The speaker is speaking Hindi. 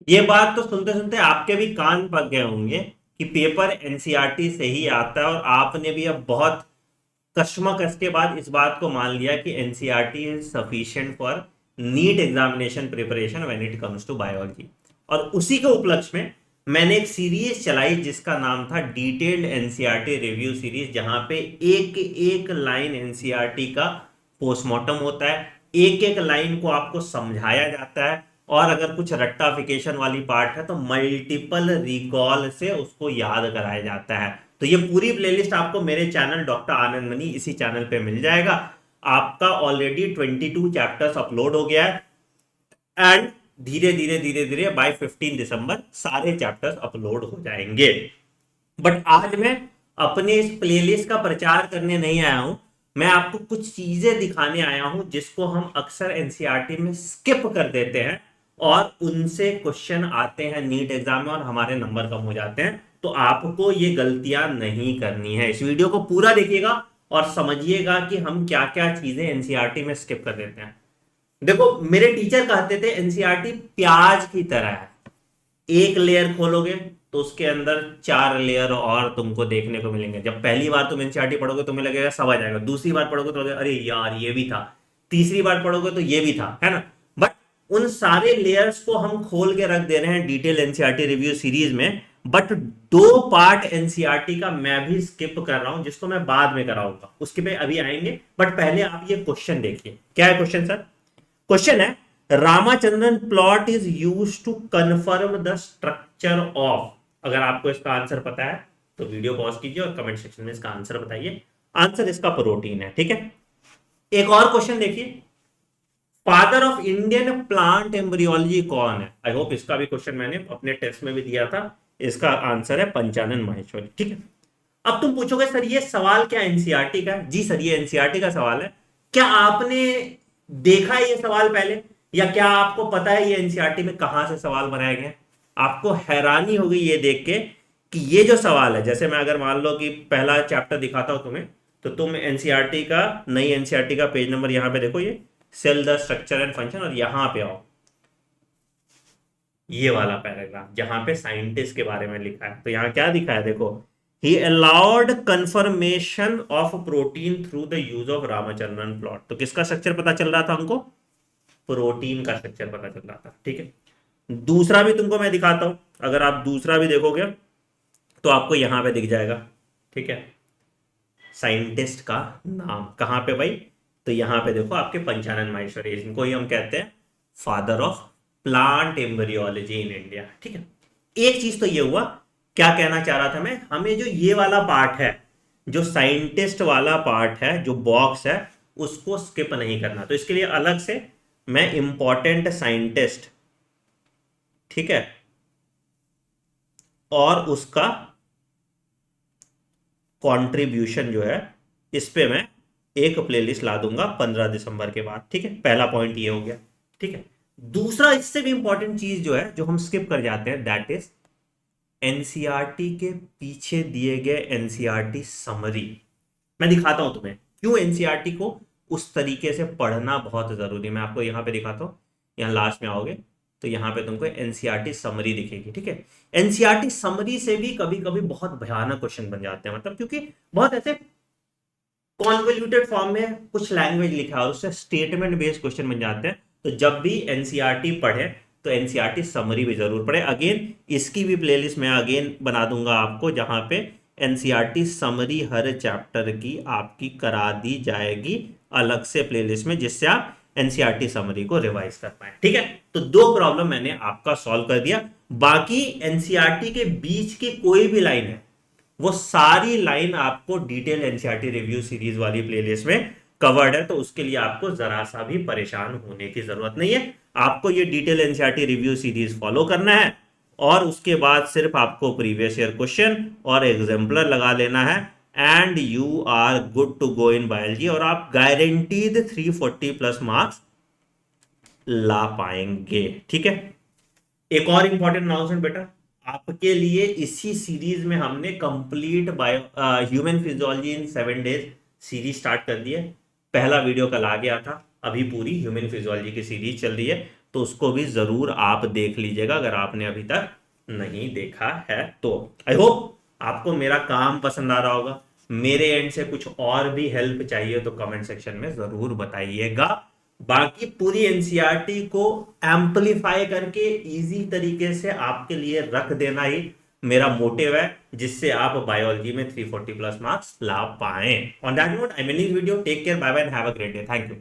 ये बात तो सुनते सुनते आपके भी कान पक गए होंगे कि पेपर एनसीईआरटी से ही आता है, और आपने भी अब बहुत कश्मकश के बाद इस बात को मान लिया कि NCERT is sufficient for NEET examination preparation when it comes to biology. और उसी के उपलक्ष्य में मैंने एक सीरीज चलाई जिसका नाम था डिटेल्ड एनसीईआरटी रिव्यू सीरीज, जहां पे एक एक लाइन एनसीईआरटी का पोस्टमार्टम होता है, एक एक लाइन को आपको समझाया जाता है, और अगर कुछ रट्टाफिकेशन वाली पार्ट है तो मल्टीपल रिकॉल से उसको याद कराया जाता है। तो ये पूरी प्लेलिस्ट आपको मेरे चैनल डॉक्टर आनंद मनी इसी चैनल पे मिल जाएगा। आपका ऑलरेडी 22 चैप्टर्स अपलोड हो गया है, एंड धीरे धीरे धीरे धीरे बाय 15 दिसंबर सारे चैप्टर्स अपलोड हो जाएंगे। बट आज मैं अपने इस प्लेलिस्ट का प्रचार करने नहीं आया हूं, मैं आपको कुछ चीजें दिखाने आया हूं जिसको हम अक्सर एनसीईआरटी में स्किप कर देते हैं, और उनसे क्वेश्चन आते हैं नीट एग्जाम में और हमारे नंबर कम हो जाते हैं। तो आपको ये गलतियां नहीं करनी है, इस वीडियो को पूरा देखिएगा और समझिएगा कि हम क्या क्या चीजें एनसीईआरटी में स्किप कर देते हैं। देखो, मेरे टीचर कहते थे एनसीईआरटी प्याज की तरह है, एक लेयर खोलोगे तो उसके अंदर 4 लेयर और तुमको देखने को मिलेंगे। जब पहली बार तुम एनसीईआरटी पढ़ोगे तुम्हें लगेगा सब आ जाएगा, दूसरी बार पढ़ोगे तो लगेगा अरे यार ये भी था, तीसरी बार पढ़ोगे तो ये भी था, है ना। बट उन सारे लेयर्स को हम खोल के रख दे रहे हैं डिटेल एनसीईआरटी रिव्यू सीरीज में। बट 2 पार्ट एनसीईआरटी का मैं भी स्किप कर रहा हूं, जिसको मैं बाद में कराऊंगा, उसके पे अभी आएंगे। बट पहले आप ये क्वेश्चन देखिए, क्या है क्वेश्चन सर। क्वेश्चन है, Ramachandran plot is use to confirm the structure of. अगर आपको इसका आंसर पता है तो वीडियो पॉज कीजिए और कमेंट सेक्शन में इसका आंसर बताइए। आंसर इसका प्रोटीन है, ठीक है। एक और क्वेश्चन देखिए, father of Indian plant embryology कौन है। आई होप इसका भी क्वेश्चन मैंने अपने टेस्ट में भी दिया था। इसका आंसर है पंचानन माहेश्वरी, ठीक है। अब तुम पूछोगे सर ये सवाल क्या एनसीईआरटी का है। जी सर, ये एनसीईआरटी का सवाल है। क्या आपने देखा है ये सवाल पहले, या क्या आपको पता है ये एनसीईआरटी में कहां से सवाल बनाए गए। आपको हैरानी होगी ये देख के कि ये जो सवाल है, जैसे मैं अगर मान लो कि पहला चैप्टर दिखाता हूं तुम्हें, तो तुम एनसीईआरटी का, नई एनसीईआरटी का पेज नंबर यहां पे देखो, ये cell the structure and function, और यहां पे आओ, ये वाला पैराग्राफ जहां पे साइंटिस्ट के बारे में लिखा है। तो यहां क्या दिखा है देखो, he allowed conformation of protein through the use of Ramachandran plot. तो किसका स्ट्रक्चर पता चल रहा था हमको, प्रोटीन का स्ट्रक्चर पता चल रहा था, ठीक है। दूसरा भी तुमको मैं दिखाता हूं, अगर आप दूसरा भी देखोगे तो आपको यहां पे दिख जाएगा, ठीक है। साइंटिस्ट का नाम कहां पे भाई, तो यहां पे देखो आपके पंचानन माहेश्वरी, इनको ही हम कहते हैं father of plant embryology in India, ठीक है। एक चीज तो ये हुआ, क्या कहना चाह रहा था मैं, हमें जो ये वाला पार्ट है, जो साइंटिस्ट वाला पार्ट है, जो बॉक्स है, उसको स्किप नहीं करना। तो इसके लिए अलग से मैं इंपॉर्टेंट साइंटिस्ट, ठीक है, और उसका कंट्रीब्यूशन जो है, इस पे मैं एक प्लेलिस्ट ला दूंगा 15 दिसंबर के बाद, ठीक है। पहला पॉइंट ये हो गया, ठीक है। दूसरा इससे भी इंपॉर्टेंट चीज जो है, जो हम स्किप कर जाते हैं, दैट इज एनसीईआरटी के पीछे दिए गए एनसीईआरटी समरी। मैं दिखाता हूं तुम्हें क्यों एनसीईआरटी को उस तरीके से पढ़ना बहुत जरूरी है। मैं आपको यहां पे दिखाता हूं, यहां लास्ट में आओगे तो यहां पे तुमको एनसीईआरटी समरी दिखेगी, ठीक है। एनसीईआरटी समरी से भी कभी कभी बहुत भयानक क्वेश्चन बन जाते हैं, मतलब क्योंकि बहुत ऐसे कॉन्वोल्यूटेड फॉर्म में कुछ लैंग्वेज लिखा है और उससे स्टेटमेंट बेस्ड क्वेश्चन बन जाते हैं। तो जब भी एनसीईआरटी पढ़े तो एनसीईआरटी समरी भी जरूर पढ़े। अगेन इसकी भी प्लेलिस्ट मैं अगेन बना दूंगा आपको, जहां पे एनसीईआरटी समरी हर चैप्टर की आपकी करा दी जाएगी अलग से प्लेलिस्ट में, जिससे आप एनसीईआरटी समरी को रिवाइज कर पाए, ठीक है। तो 2 प्रॉब्लम मैंने आपका सॉल्व कर दिया। बाकी एनसीईआरटी के बीच की कोई भी लाइन है, वो सारी लाइन आपको डिटेल एनसीईआरटी रिव्यू सीरीज वाली प्लेलिस्ट में कवर्ड है। तो उसके लिए आपको जरा सा भी परेशान होने की जरूरत नहीं है। आपको ये detail NCERT review series follow करना है, और उसके बाद सिर्फ आपको प्रीवियस ईयर क्वेश्चन और एग्जाम्पलर लगा लेना है, and you are good to go in biology, और आप गारंटीड 340+ मार्क्स ला पाएंगे, ठीक है। एक और इंपॉर्टेंट अनाउंसमेंट बेटा, आपके लिए इसी सीरीज में हमने कंप्लीट बायो ह्यूमन फिजियोलॉजी इन 7 डेज सीरीज स्टार्ट कर दी है। पहला वीडियो कल आ गया था, अभी पूरी ह्यूमन फिजियोलॉजी की सीरीज चल रही है। तो उसको भी जरूर आप देख लीजिएगा अगर आपने अभी तक नहीं देखा है तो। आई होप आपको मेरा काम पसंद आ रहा होगा। मेरे एंड से कुछ और भी हेल्प चाहिए तो कमेंट सेक्शन में जरूर बताइएगा। बाकी पूरी एनसीईआरटी को एम्पलीफाई करके इजी तरीके से आपके लिए रख देना ही मेरा मोटिव है, जिससे आप बायोलॉजी में 340 प्लस मार्क्स ला पाए। On that note I am ending video. Take care, bye bye and have a great day. Thank you.